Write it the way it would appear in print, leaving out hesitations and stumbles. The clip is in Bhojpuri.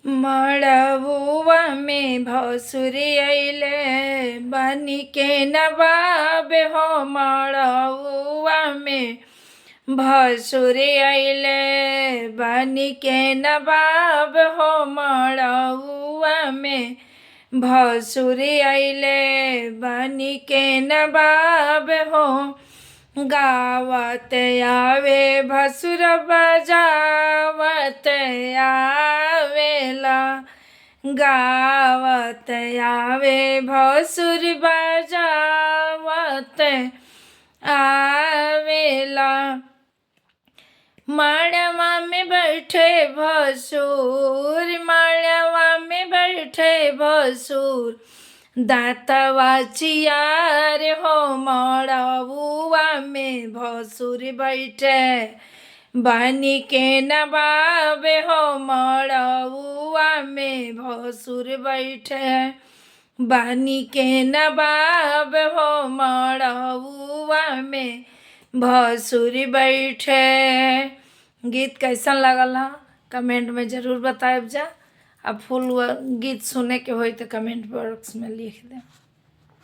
मड़बुआ में भसुरी अइले बनी के नवाब हो। मड़बुआ में भसुरी अइले बनी के नवाब हो। मड़बुआ में भसुरी अइले बनी के नवाब हो। गावत आवे भसुर बजावत आवेला। गावत आवे भसुर बजावत आवेला। मड़वा में बैठे भसुर, मड़वा में बैठे भसुर, दाँतवा चियार हो। मड़बुआ में भसुर बैठे बनी के नवाब हो। मड़बुआ में भसुर बैठे बनी के नवाब हो। मड़बुआ में भसुर बैठे। गीत कैसन लगल है कमेंट में ज़रूर बताएब जा। अब फुल गीत सुने के होई तो कमेंट बॉक्स में लिख दें।